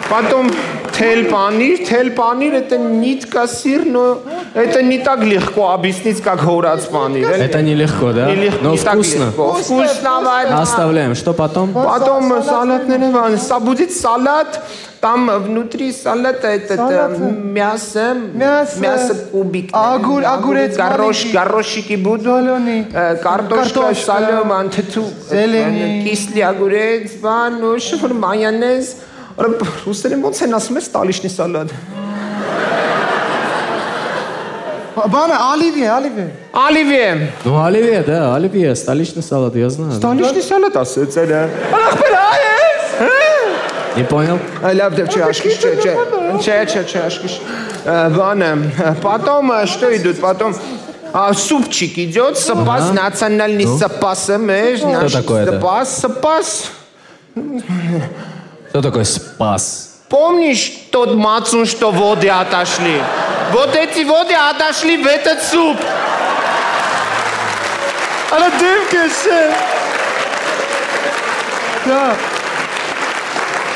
Потом тел панир, это нитка сыр, но это не так легко объяснить, как хорац панир. Это нелегко, да? Но вкусно. Вкусно. Оставляем. Что потом? Потом салат, будет салат, там внутри салата этот мясо кубик. Огурец, горошики будут, картошка, салат, кислый огурец, майонез. Ռուսերեն ոնց են ասում է ստալիշնի սալատ։ Բանը Оливье. Ну, оливье, да, оливье, столичный салат, я знаю. Ստալիշնի սալատ ասեց էլը։ Ախպեր հայես։ Не понял? Լավ դեպ չէ, աշկիշ։ Բանը, потом что идут? Потом супчик идет, сапас, национальный сапас, Что такое это? Сапас. Что такое спас? Помнишь тот мацун, что воды отошли? Вот эти воды отошли в этот суп. Она дымка все. Да.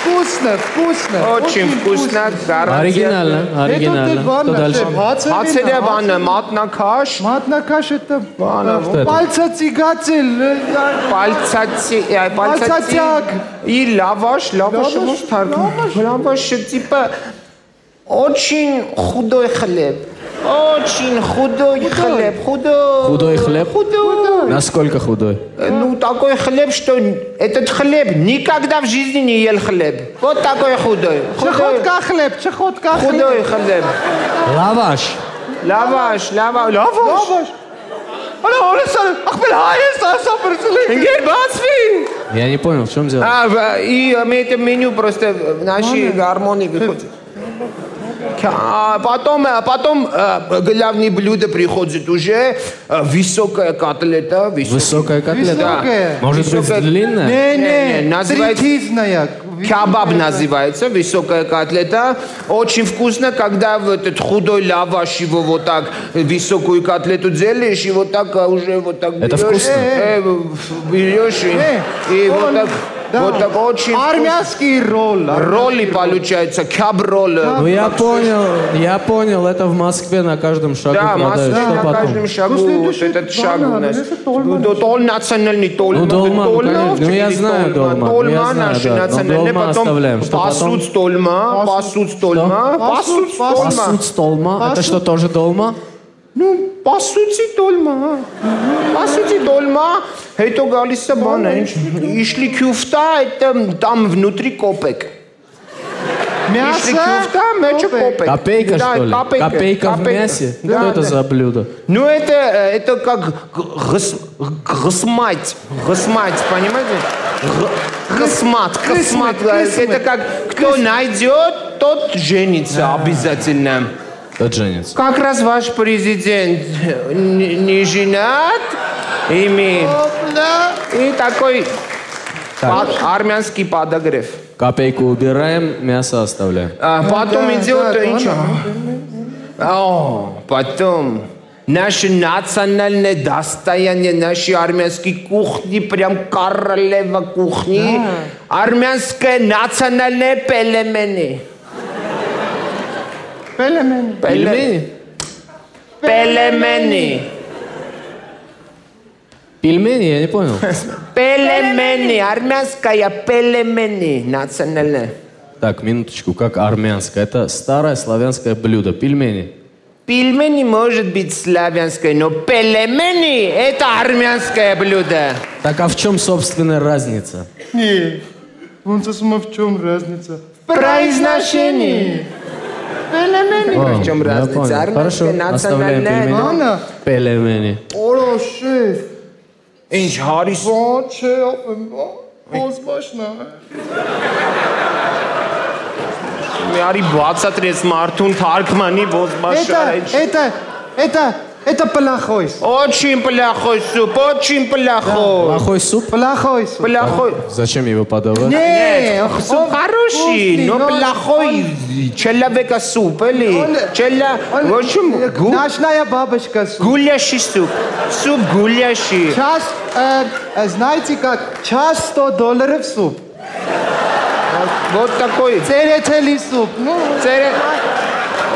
Вкусно. Очень вкусно. Оригинально. Что дальше? Ацелевана, матнакаш. Матнакаш это это? пальцацигатель. Пальцатяг. И лаваш типа очень худой хлеб. Очень худой хлеб. Худой хлеб? Насколько худой? Ну, такой хлеб, что этот хлеб никогда в жизни не ел хлеб. Вот такой худой. Чехотка хлеб. Худой хлеб. Лаваш. Я не понял, в чем дело? И это меню просто наши гармонии выходят. Потом главное блюдо приходит уже высокая котлета. Высокая котлета? Может быть длинная? Не, называется кебаб называется, высокая котлета. Очень вкусно, когда в этот худой лаваш его вот так высокую котлету делаешь и вот так уже вот так берешь. Это вкусно? Берешь и вот так. Да. Вот так очень армянский ролл. Роллы получается, кеб-роллы. Ну я понял, это в Москве на каждом шагу продают. Да, что на каждом шагу вот этот шаг у нас. Тол национальный тол. Ну долма, конечно. Ну я знаю долма. Долма наши национальные. Потом пасуц толма. Пасуц толма. Это что, тоже долма? Ну, по сути, долма. Это галиса бана. Ишли кюфта, это там внутри копек. Мясо? Копейка, что ли? Копейка в мясе? Что это за блюдо? Ну, это как гасмать, понимаете? Гасмат. Это как кто найдет, тот женится обязательно. Тот женится. Как раз ваш президент не женат, и такой армянский подогрев. Копейку убираем, мясо оставляем. Потом идет... Потом Наши национальные достояния, наши армянские кухни, прям королева кухни. Армянская национальная пельмени. Пельмени. Пельмени? Пельмени. Пельмени, я не понял. Пельмени, армянская пельмени, национальная. Так, минуточку, как армянская? Это старое славянское блюдо, пельмени. Пельмени может быть славянское, но пельмени – это армянское блюдо. Так а в чем собственная разница? Нет, вон в чем разница? В произношении. Пельмени. В чем разница? Хорошо, оставляем пельмени. Пельмени. Оля, шеф. Ինչ հարիս Ոչ է, ոզմաշնա։ Միարի բացատրես մարդուն թարգմանի ոզմաշա։ Это плохой. Очень плохой суп, очень плохой. Плохой суп? Плохой суп. Плохой. Зачем его подавать? Нет, суп хороший, но плохой. Человека суп, или? В общем, Ночная бабочка суп. Гулящий суп. Суп гулящий. Час, знаете как, час $100 суп. Вот такой. Церетели суп.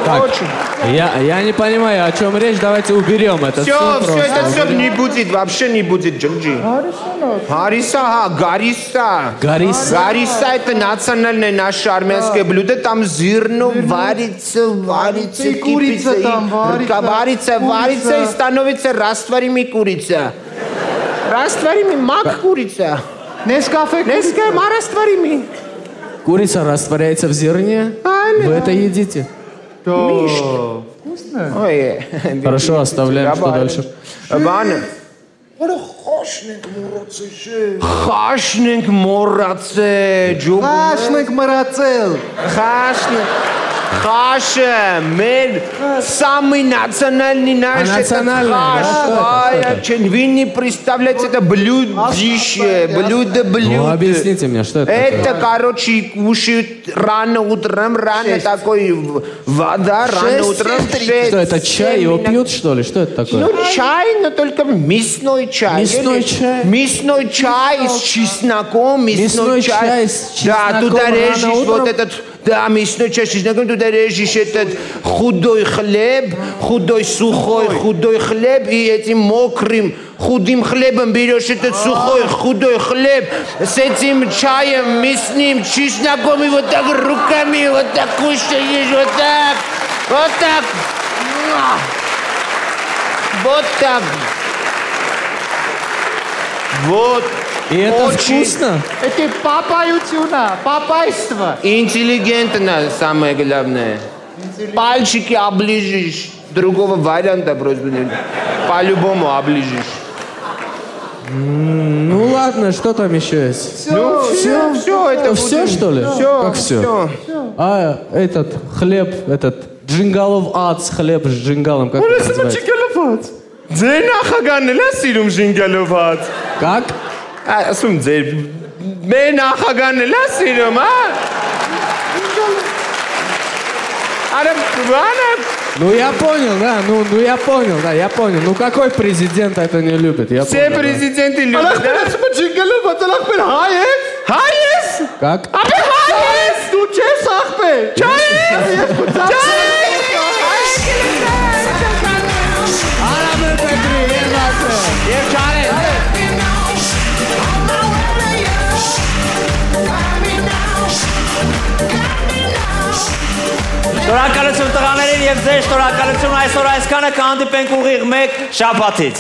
Так, я не понимаю, о чем речь, давайте уберем это. Все, это все не будет, вообще не будет, Джанджи. Хариса, Гариса. Гариса это национальное наше армянское блюдо, там зерно варится, курица там варится и становится растворимый курица. Растворимый мак курица. Нескафе растворимый. Курица растворяется в зерне, вы это едите? Вкусно. Хорошо, оставляем, что дальше? Խաշնենք մոռացել, Խաշը, մեր самый национальный наш Хаш. Вы не представляете, это блюдище, блюдо. Ну, объясните мне, что это такое? Это, короче, кушают рано утром, такой вода, рано утром. Что, это чай, его пьют, что ли? Что это такое? Ну, чай, но только мясной чай. Мясной чай? Мясной чай с чесноком, мясной чай с чесноком. Да, туда режешь вот этот... Да, мясной чай с чесноком, туда режешь этот худой хлеб, худой сухой, худой хлеб, и этим мокрым, худым хлебом берешь этот сухой, худой хлеб, с этим чаем мясным, чесноком, и вот так руками, вот так кушаешь, вот так, вот так, вот так. Вот. И это вкусно? Это папайство. Интеллигентно самое главное. Пальчики оближешь. Другого варианта просто нет. По-любому оближешь. Ну ладно, что там еще есть? Все, это все, что ли? Все. Как все? А этот хлеб, этот Джингалов ац, хлеб с джингалом, как это называется? Как? Ասում ձեր մեր նախագահն էլ է սիրում, Ну я понял, да, я понял. Ну какой президент это не любит? Все президенты любят, да? Հայես? Как? Հայես! Դու չես ախպեր։ Շնորհակալություն տղաներին եւ ձեր շնորհակալություն այսօր այսքանը կհանդիպենք ուղիղ մեկ շաբաթից։